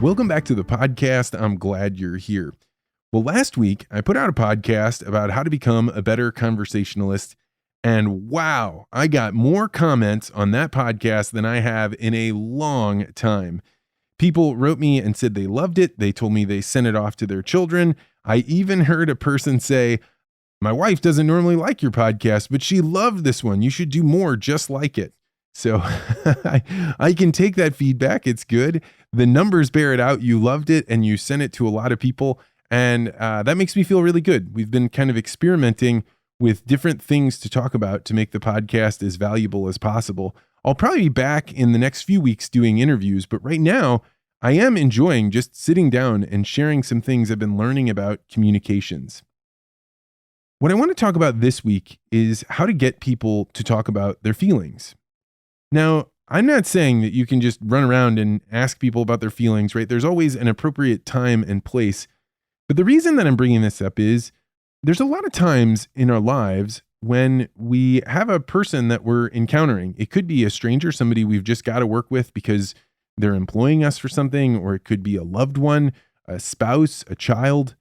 Welcome back to the podcast. I'm glad you're here. Well, last week I put out a podcast about how to become a better conversationalist. And wow, I got more comments on that podcast than I have in a long time. People wrote me and said they loved it. They told me they sent it off to their children. I even heard a person say, "My wife doesn't normally like your podcast, but she loved this one. You should do more just like it." So I can take that feedback. It's good. The numbers bear it out. You loved it and you sent it to a lot of people. And that makes me feel really good. We've been kind of experimenting with different things to talk about to make the podcast as valuable as possible. I'll probably be back in the next few weeks doing interviews, but right now I am enjoying just sitting down and sharing some things I've been learning about communications. What I want to talk about this week is how to get people to talk about their feelings. Now, I'm not saying that you can just run around and ask people about their feelings, right? There's always an appropriate time and place. But the reason that I'm bringing this up is there's a lot of times in our lives when we have a person that we're encountering. It could be a stranger, somebody we've just got to work with because they're employing us for something, or it could be a loved one, a spouse, a child.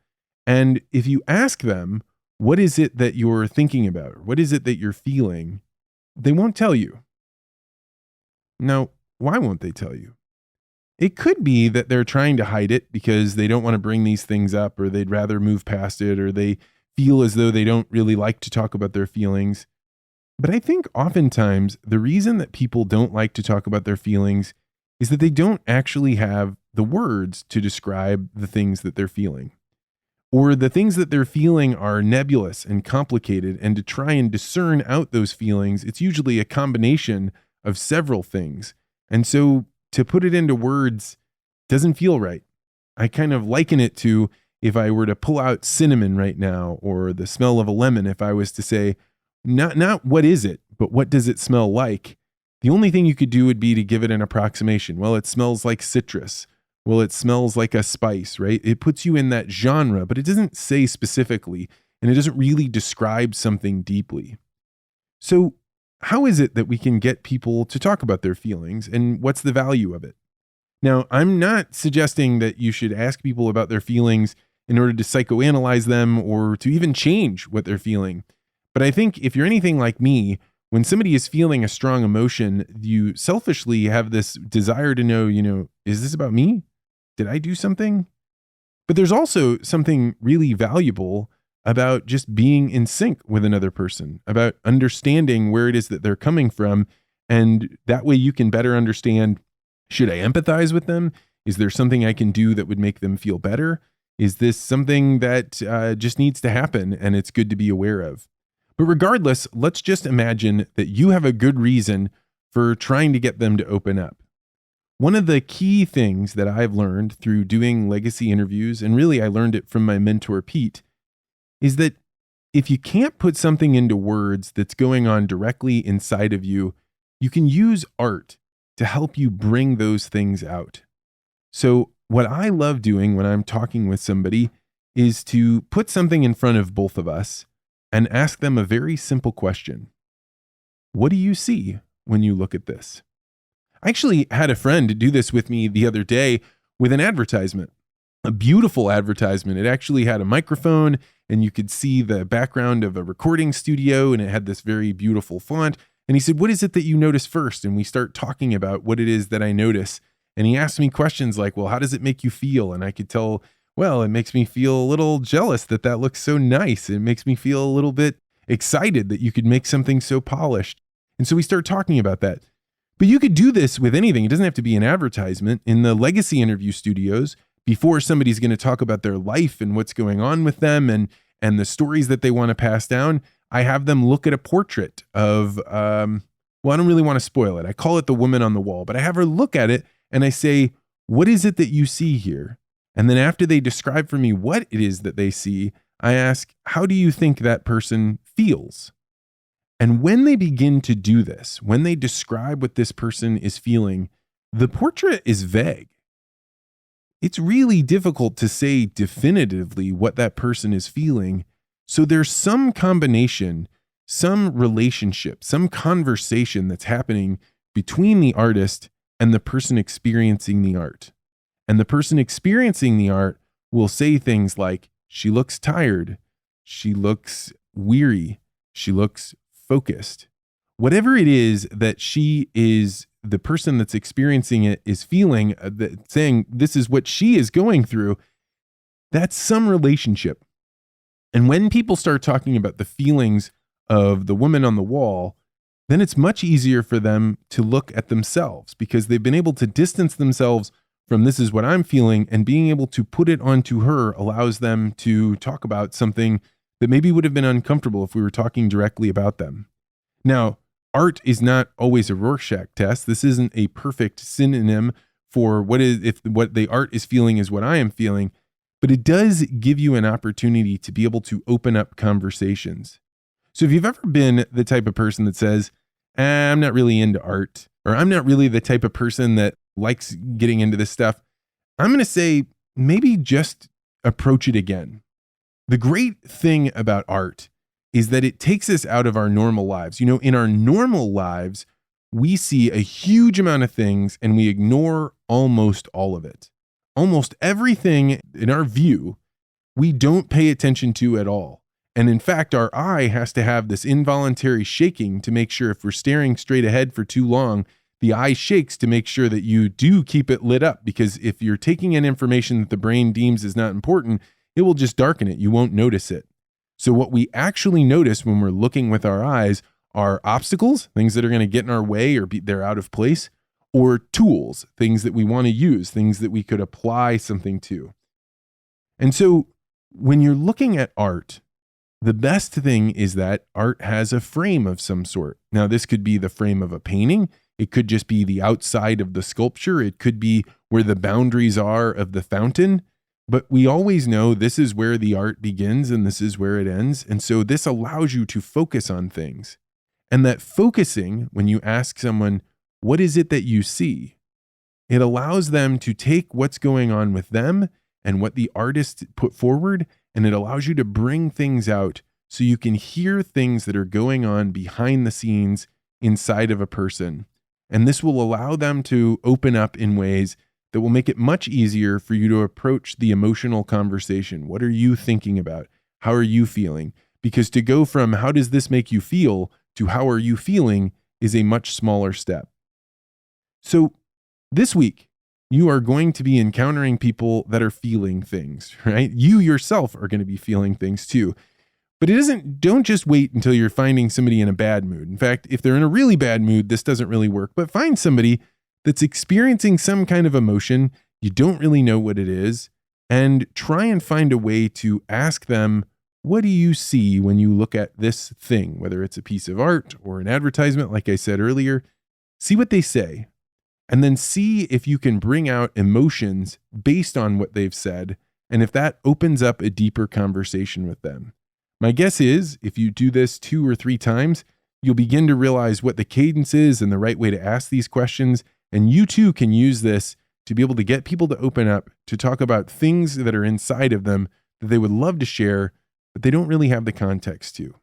And if you ask them, what is it that you're thinking about? What is it that you're feeling? They won't tell you. Now, why won't they tell you? It could be that they're trying to hide it because they don't want to bring these things up, or they'd rather move past it, or they feel as though they don't really like to talk about their feelings. But I think oftentimes the reason that people don't like to talk about their feelings is that they don't actually have the words to describe the things that they're feeling. Or the things that they're feeling are nebulous and complicated, and to try and discern out those feelings, it's usually a combination of several things. And so to put it into words doesn't feel right. I kind of liken it to if I were to pull out cinnamon right now, or the smell of a lemon, if I was to say, not what is it, but what does it smell like? The only thing you could do would be to give it an approximation. Well, it smells like citrus. Well, it smells like a spice, right? It puts you in that genre, but it doesn't say specifically, and it doesn't really describe something deeply. So how is it that we can get people to talk about their feelings, and what's the value of it? Now, I'm not suggesting that you should ask people about their feelings in order to psychoanalyze them or to even change what they're feeling. But I think if you're anything like me, when somebody is feeling a strong emotion, you selfishly have this desire to know, is this about me? Did I do something? But there's also something really valuable about just being in sync with another person, about understanding where it is that they're coming from. And that way you can better understand, should I empathize with them? Is there something I can do that would make them feel better? Is this something that just needs to happen and it's good to be aware of? But regardless, let's just imagine that you have a good reason for trying to get them to open up. One of the key things that I've learned through doing legacy interviews, and really I learned it from my mentor, Pete, is that if you can't put something into words that's going on directly inside of you, you can use art to help you bring those things out. So what I love doing when I'm talking with somebody is to put something in front of both of us and ask them a very simple question. What do you see when you look at this? I actually had a friend do this with me the other day with an advertisement. A beautiful advertisement. It actually had a microphone and you could see the background of a recording studio, and it had this very beautiful font. And he said, "What is it that you notice first?" And we start talking about what it is that I notice. And he asked me questions like, "Well, how does it make you feel?" And I could tell, well, it makes me feel a little jealous that looks so nice. It makes me feel a little bit excited that you could make something so polished. And so we start talking about that. But you could do this with anything. It doesn't have to be an advertisement. In the legacy interview studios, before somebody's going to talk about their life and what's going on with them and the stories that they want to pass down, I have them look at a portrait of, I don't really want to spoil it. I call it the woman on the wall, but I have her look at it and I say, "What is it that you see here?" And then after they describe for me what it is that they see, I ask, "How do you think that person feels?" And when they begin to do this, when they describe what this person is feeling, the portrait is vague. It's really difficult to say definitively what that person is feeling. So there's some combination, some relationship, some conversation that's happening between the artist and the person experiencing the art. And the person experiencing the art will say things like, she looks tired, she looks weary, she looks focused. Whatever it is that the person that's experiencing it is feeling, saying this is what she is going through, that's some relationship. And when people start talking about the feelings of the woman on the wall, then it's much easier for them to look at themselves because they've been able to distance themselves from this is what I'm feeling, and being able to put it onto her allows them to talk about something that maybe would have been uncomfortable if we were talking directly about them. Now, art is not always a Rorschach test. This isn't a perfect synonym for if what the art is feeling is what I am feeling, but it does give you an opportunity to be able to open up conversations. So if you've ever been the type of person that says, I'm not really into art, or I'm not really the type of person that likes getting into this stuff, I'm going to say maybe just approach it again. The great thing about art is that it takes us out of our normal lives. You know, in our normal lives, we see a huge amount of things and we ignore almost all of it. Almost everything in our view, we don't pay attention to at all. And in fact, our eye has to have this involuntary shaking to make sure if we're staring straight ahead for too long, the eye shakes to make sure that you do keep it lit up. Because if you're taking in information that the brain deems is not important, it will just darken it. You won't notice it. So what we actually notice when we're looking with our eyes are obstacles, things that are going to get in our way or they're out of place, or tools, things that we want to use, things that we could apply something to. And so when you're looking at art, the best thing is that art has a frame of some sort. Now, this could be the frame of a painting. It could just be the outside of the sculpture. It could be where the boundaries are of the fountain. But we always know this is where the art begins and this is where it ends. And so this allows you to focus on things. And that focusing, when you ask someone, what is it that you see? It allows them to take what's going on with them and what the artist put forward, and it allows you to bring things out so you can hear things that are going on behind the scenes inside of a person. And this will allow them to open up in ways that will make it much easier for you to approach the emotional conversation. What are you thinking about? How are you feeling? Because to go from how does this make you feel to how are you feeling is a much smaller step. So this week, you are going to be encountering people that are feeling things, right? You yourself are going to be feeling things too. But don't just wait until you're finding somebody in a bad mood. In fact, if they're in a really bad mood, this doesn't really work. But find somebody that's experiencing some kind of emotion, you don't really know what it is, and try and find a way to ask them, what do you see when you look at this thing, whether it's a piece of art or an advertisement, like I said earlier, see what they say, and then see if you can bring out emotions based on what they've said, and if that opens up a deeper conversation with them. My guess is if you do this 2 or 3 times, you'll begin to realize what the cadence is and the right way to ask these questions. And you too can use this to be able to get people to open up, to talk about things that are inside of them that they would love to share, but they don't really have the context to.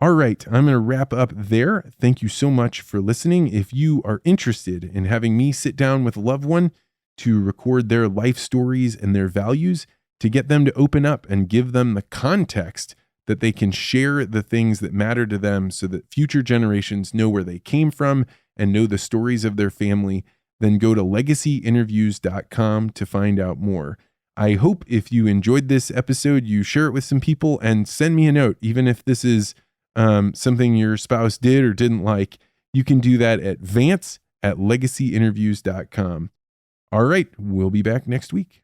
All right, I'm going to wrap up there. Thank you so much for listening. If you are interested in having me sit down with a loved one to record their life stories and their values, to get them to open up and give them the context that they can share the things that matter to them so that future generations know where they came from and know the stories of their family, then go to legacyinterviews.com to find out more. I hope if you enjoyed this episode, you share it with some people and send me a note. Even if this is something your spouse did or didn't like, you can do that at Vance at legacyinterviews.com. All right, we'll be back next week.